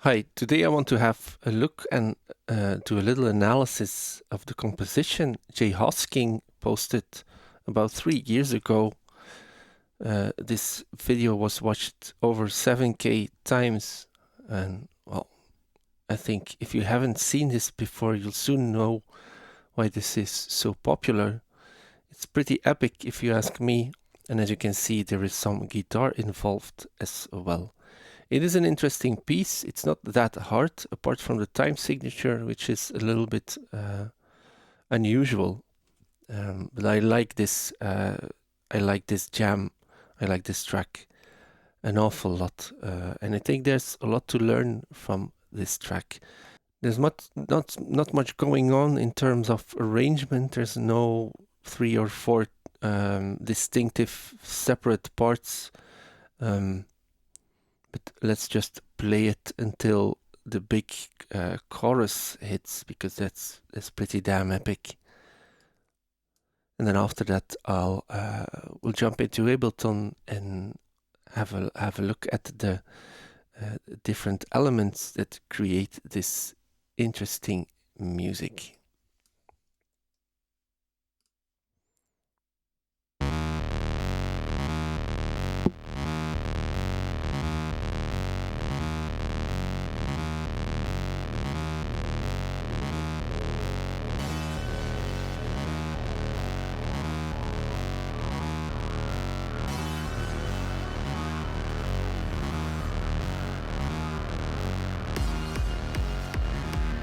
Hi, today I want to have a look and do a little analysis of the composition JAY HOSKIng posted about 3 years ago. This video was watched over 7K times, and well, I think if you haven't seen this before, you'll soon know why this is so popular. It's pretty epic if you ask me, and as you can see, there is some guitar involved as well. It is an interesting piece. It's not that hard, apart from the time signature, which is a little bit unusual. But I like this. I like this jam. I like this track an awful lot, and I think there's a lot to learn from this track. There's not much going on in terms of arrangement. There's no 3 or 4 distinctive separate parts. But let's just play it until the big chorus hits, because that's pretty damn epic. And then after that, we'll jump into Ableton and have a look at the different elements that create this interesting music.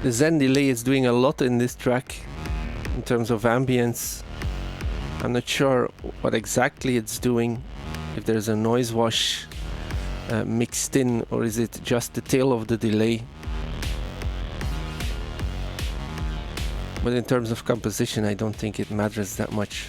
The Zen delay is doing a lot in this track in terms of ambience. I'm not sure what exactly it's doing, if there's a noise wash mixed in, or is it just the tail of the delay. But in terms of composition, I don't think it matters that much.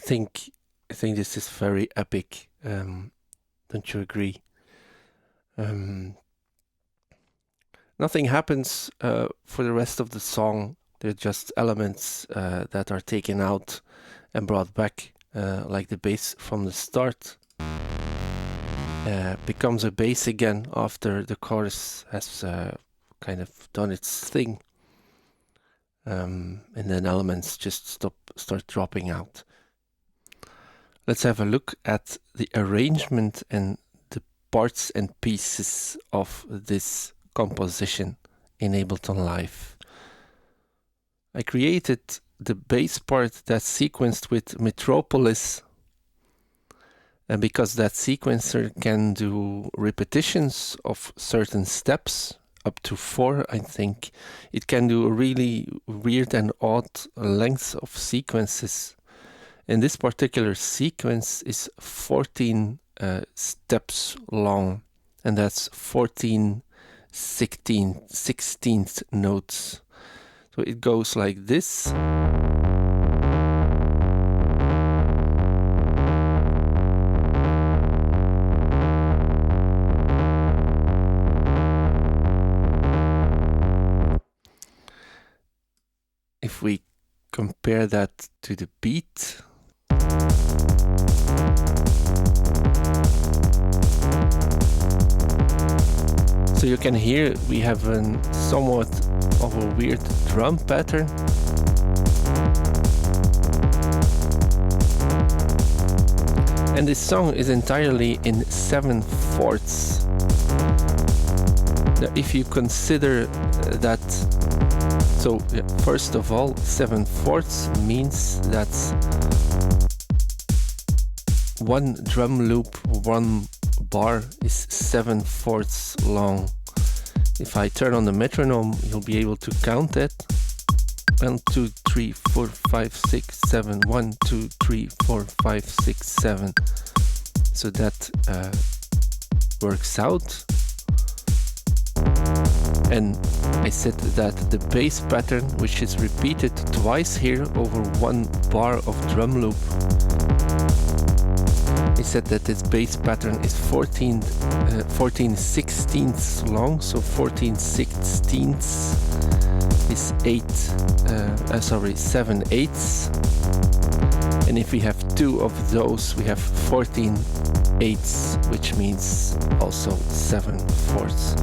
I think this is very epic. Don't you agree? Nothing happens for the rest of the song. They're just elements that are taken out and brought back, like the bass from the start becomes a bass again after the chorus has kind of done its thing, and then elements just start dropping out. Let's have a look at the arrangement and the parts and pieces of this composition in Ableton Live. I created the bass part that's sequenced with Metropolis, and because that sequencer can do repetitions of certain steps, up to 4 I think, it can do really weird and odd lengths of sequences. And this particular sequence is 14 steps long, and that's 14 16th notes. So it goes like this. If we compare that to the beat, So you can hear we have a somewhat of a weird drum pattern. And this song is entirely in 7/4. Now, if you consider that, so yeah, first of all, 7/4 means that one drum loop, one bar is 7/4 long. If I turn on the metronome, you'll be able to count it. 1, 2, 3, 4, 5, 6, 7. 1, 2, 3, 4, 5, 6, 7. So that works out. And I said that the bass pattern, which is repeated twice here over one bar of drum loop, I said that this bass pattern is 14 16ths long, so 14 16ths is 7/8. And if we have two of those, we have 14/8, which means also 7/4.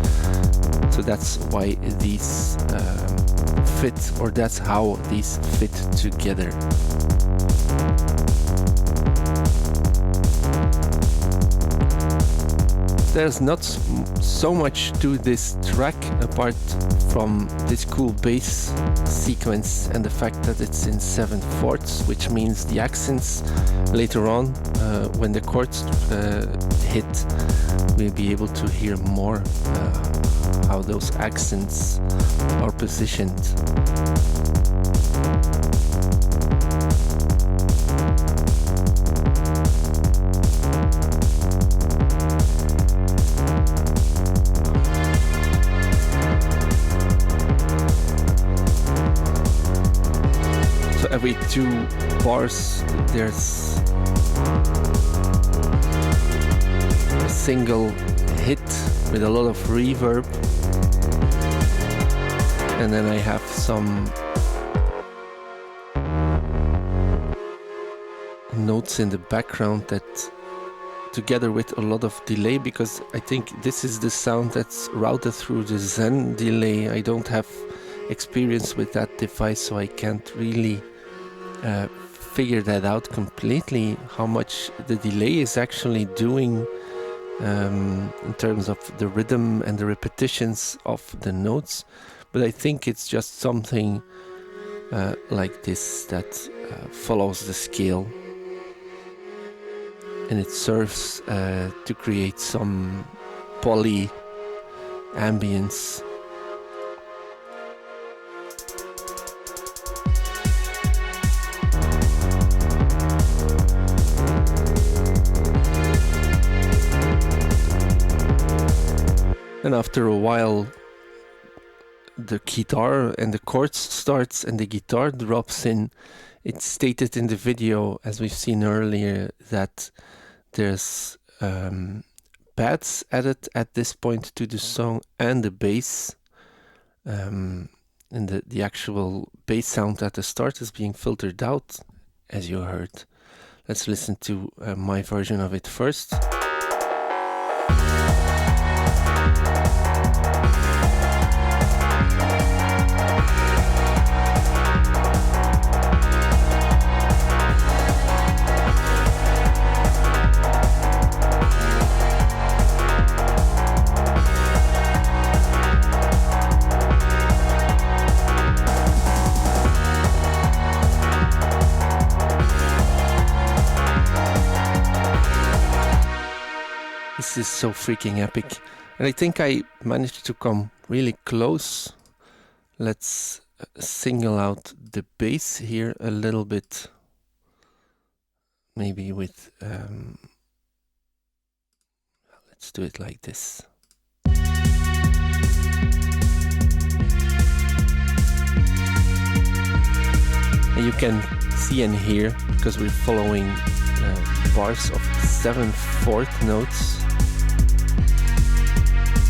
So that's why these fit, or that's how these fit together. There's not so much to this track apart from this cool bass sequence and the fact that it's in 7/4, which means the accents later on, when the chords hit, we'll be able to hear more how those accents are positioned. Every two bars there's a single hit with a lot of reverb, and then I have some notes in the background that, together with a lot of delay, because I think this is the sound that's routed through the Zen delay. I don't have experience with that device, so I can't really figure that out completely, how much the delay is actually doing in terms of the rhythm and the repetitions of the notes. But I think it's just something like this that follows the scale, and it serves to create some poly ambience. And after a while, the guitar and the chords starts and the guitar drops in. It's stated in the video, as we've seen earlier, that there's pads added at this point to the song and the bass. And the actual bass sound at the start is being filtered out, as you heard. Let's listen to my version of it first. This is so freaking epic. And I think I managed to come really close. Let's single out the bass here a little bit. Maybe with... let's do it like this. And you can see and hear, because we're following bars of 7/4 notes,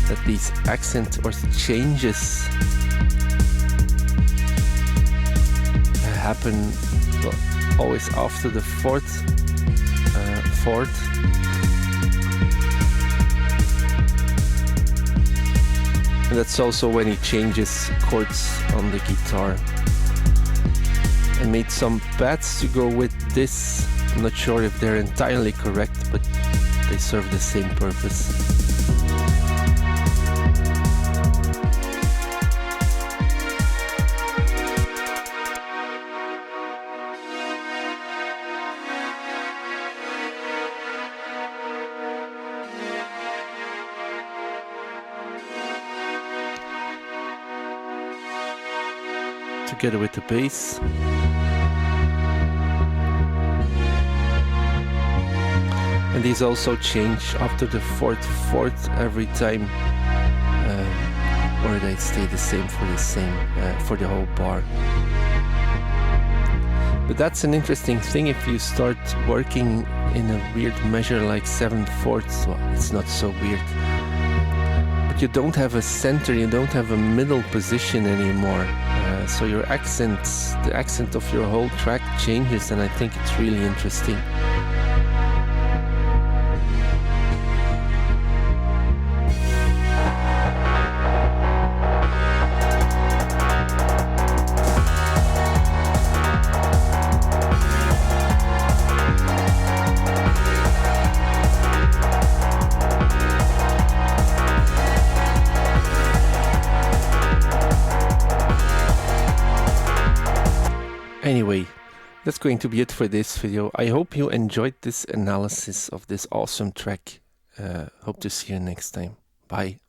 that these accent or changes happen always after the fourth. And that's also when he changes chords on the guitar. I made some pads to go with this. I'm not sure if they're entirely correct, but they serve the same purpose. Together with the bass. And these also change after the fourth every time, or they stay the same for the whole bar. But that's an interesting thing. If you start working in a weird measure like 7/4, well, it's not so weird. But you don't have a center, you don't have a middle position anymore. So your accents, the accent of your whole track changes, and I think it's really interesting. Anyway, that's going to be it for this video. I hope you enjoyed this analysis of this awesome track. Hope to see you next time. Bye.